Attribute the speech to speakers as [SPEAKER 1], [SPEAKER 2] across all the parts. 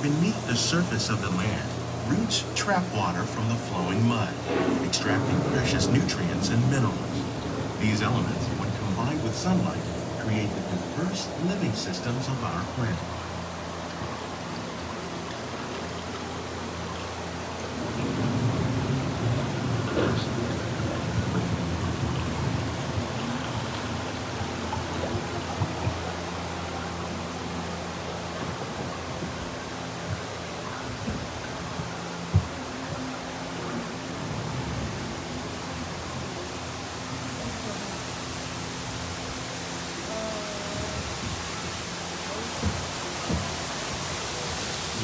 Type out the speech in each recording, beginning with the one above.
[SPEAKER 1] Beneath the surface of the land, roots trap water from the flowing mud, extracting precious nutrients and minerals. These elements, when combined with sunlight, create the diverse living systems of our planet.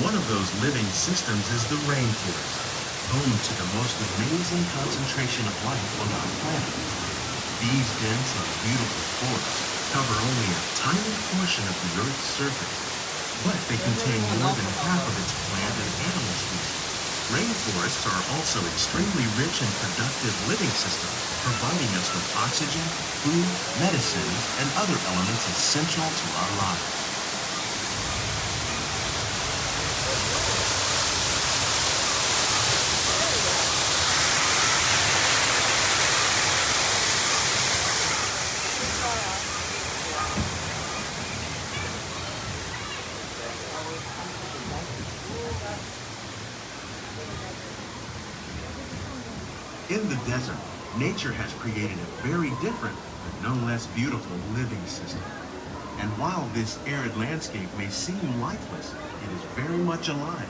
[SPEAKER 1] One of those living systems is the rainforest, home to the most amazing concentration of life on our planet. These dense and beautiful forests cover only a tiny portion of the Earth's surface, but they contain more than half of its plant and animal species. Rainforests are also extremely rich and productive living systems, providing us with oxygen, food, medicines, and other elements essential to our lives. In the desert, nature has created a very different, but no less beautiful living system. And while this arid landscape may seem lifeless, it is very much alive.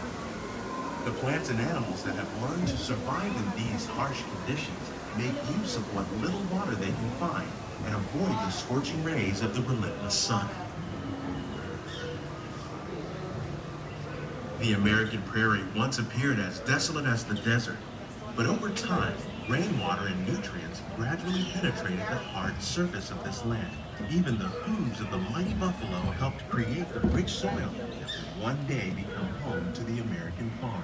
[SPEAKER 1] The plants and animals that have learned to survive in these harsh conditions make use of what little water they can find and avoid the scorching rays of the relentless sun. The American prairie once appeared as desolate as the desert, but over time, rainwater and nutrients gradually penetrated the hard surface of this land. Even the hooves of the mighty buffalo helped create the rich soil that would one day become home to the American farm.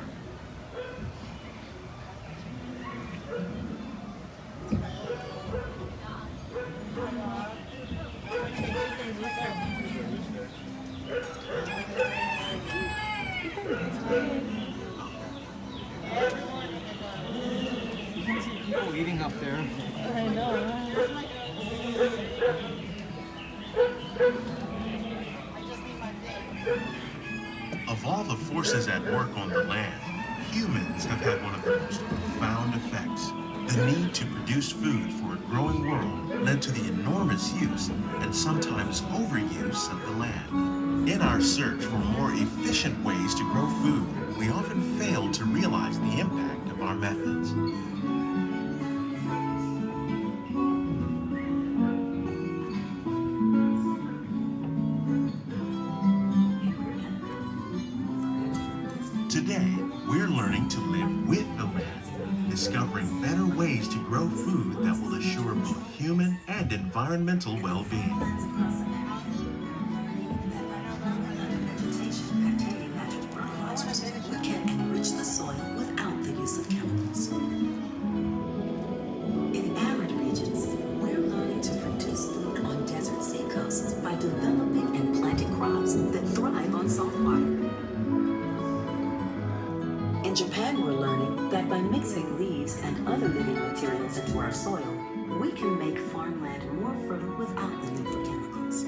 [SPEAKER 2] People eating up there.
[SPEAKER 3] I know.
[SPEAKER 1] Of all the forces at work on the land, humans have had one of the most profound effects. The need to produce food for a growing world led to the enormous use and sometimes overuse of the land. In our search for more efficient ways to grow food, we often fail to realize the impact of our methods. Today, we're learning to live with the land, discovering better ways to grow food that will assure both human and environmental well-being.
[SPEAKER 4] We can enrich the soil without the use of chemicals. In arid regions, we're learning to produce food on desert seacoasts by developing and planting crops that thrive on salt water. In Japan, we're learning that by mixing leaves and other living materials into our soil, we can make farmland more fertile without the need for chemicals.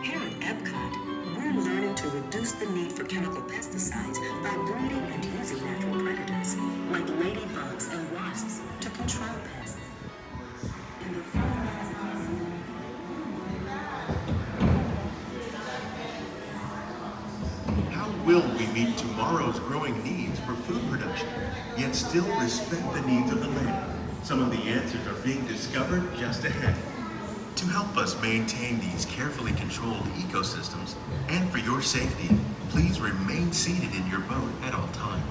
[SPEAKER 4] Here at Epcot, we're learning to reduce the need for chemical pesticides by breeding and using natural predators, like ladybugs and wasps, to control pests. In the
[SPEAKER 1] How will we meet tomorrow's growing needs for food production, yet still respect the needs of the land? Some of the answers are being discovered just ahead. To help us maintain these carefully controlled ecosystems, and for your safety, please remain seated in your boat at all times.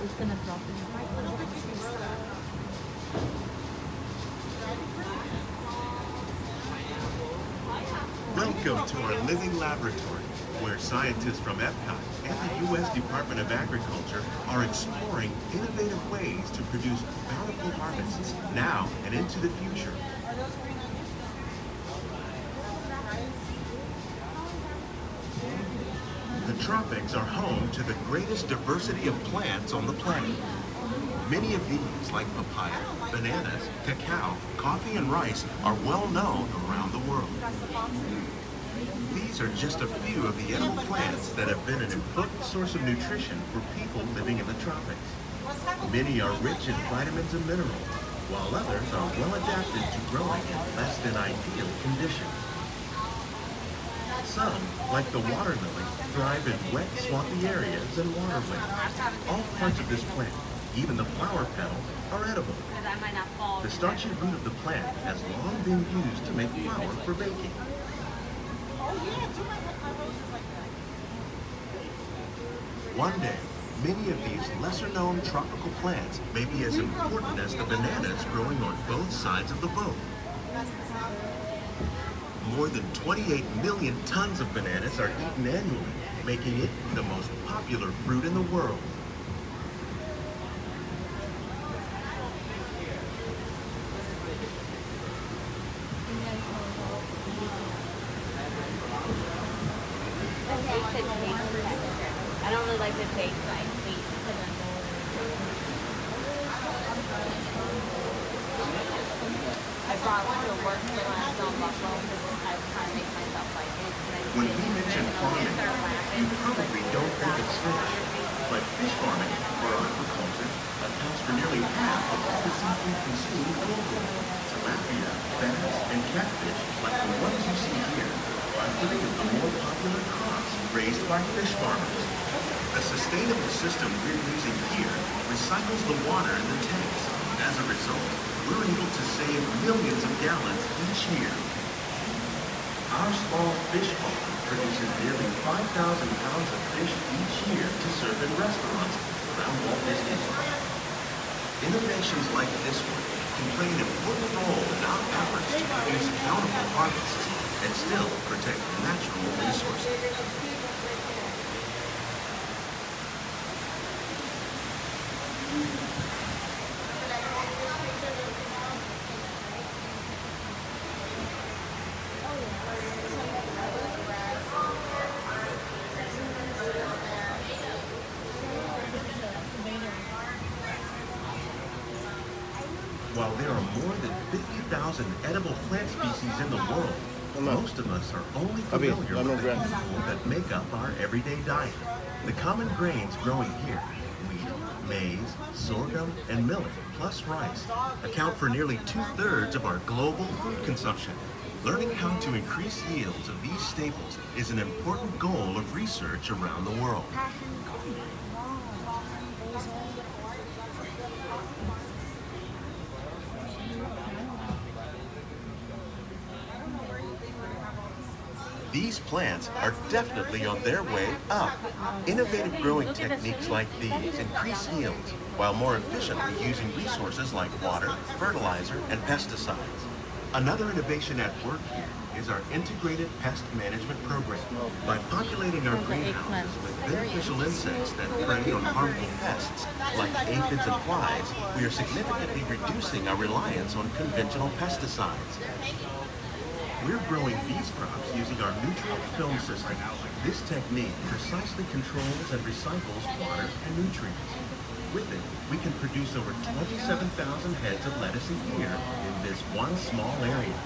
[SPEAKER 3] It's gonna drop in the
[SPEAKER 1] Welcome to our living laboratory. where scientists from Epcot and the U.S. Department of Agriculture are exploring innovative ways to produce bountiful harvests now and into the future. The tropics are home to the greatest diversity of plants on the planet. Many of these, like papaya, bananas, cacao, coffee, and rice, are well known around the world. These are just a few of the edible plants that have been an important source of nutrition for people living in the tropics. Many are rich in vitamins and minerals, while others are well adapted to growing in less than ideal conditions. Some, like the water lily, thrive in wet, swampy areas and waterways. All parts of this plant, even the flower petals, are edible. The starchy root of the plant has long been used to make flour for baking. One day, many of these lesser-known tropical plants may be as important as the bananas growing on both sides of the boat. More than 28 million tons of bananas are eaten annually, making it the most popular fruit in the world.
[SPEAKER 5] I don't really like the taste, like sweet. I brought one to work when I was on Buffalo because I was trying to make myself like it.
[SPEAKER 1] When we mention farming, you probably don't think of fish, but fish farming, or aquaculture, accounts for nearly half of all the seafood consumed globally. Tilapia, bass, and catfish, like the ones you see here, are three of the more popular crops raised by fish farmers. The sustainable system we're using here recycles the water in the tanks. As a result, we're able to save millions of gallons each year. Our small fish farm produces nearly 5,000 pounds of fish each year to serve in restaurants around Walt Disney World. Innovations like this one can play an important role in our efforts to produce bountiful harvests and still protect natural resources. While there are more than 50,000 edible plant species in the world, most of us are only familiar with the handful that make up our everyday diet. The common grains growing here, wheat, maize, sorghum, and millet, plus rice, account for nearly 2/3 of our global food consumption. Learning how to increase yields of these staples is an important goal of research around the world. These plants are definitely on their way up. Innovative growing techniques like these increase yields while more efficiently using resources like water, fertilizer, and pesticides. Another innovation at work here is our integrated pest management program. By populating our greenhouses with beneficial insects that prey on harmful pests like aphids and flies, we are significantly reducing our reliance on conventional pesticides. We're growing these crops using our nutrient film system. This technique precisely controls and recycles water and nutrients. With it, we can produce over 27,000 heads of lettuce a year in this one small area.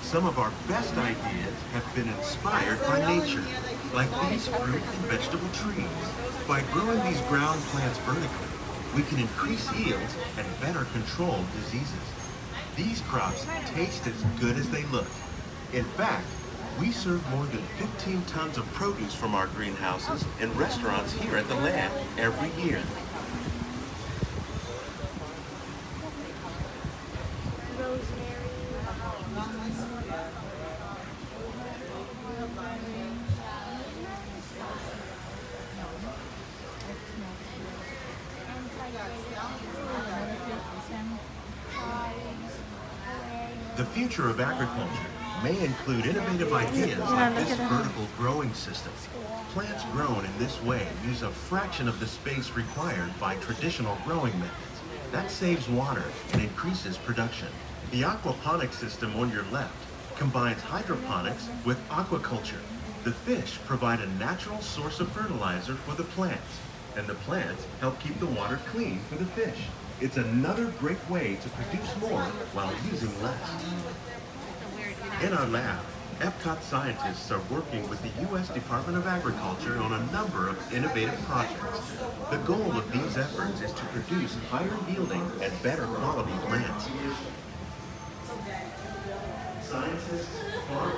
[SPEAKER 1] Some of our best ideas have been inspired by nature, like these fruit and vegetable trees. By growing these ground plants vertically, we can increase yields and better control diseases. These crops taste as good as they look. In fact, we serve more than 15 tons of produce from our greenhouses in restaurants here at the Land every year. The future of agriculture may include innovative ideas like this vertical growing system. Plants grown in this way use a fraction of the space required by traditional growing methods. That saves water and increases production. The aquaponics system on your left combines hydroponics with aquaculture. The fish provide a natural source of fertilizer for the plants, and the plants help keep the water clean for the fish. It's another great way to produce more while using less. In our lab, Epcot scientists are working with the U.S. Department of Agriculture on a number of innovative projects. The goal of these efforts is to produce higher yielding and better quality plants. Scientists, farmers,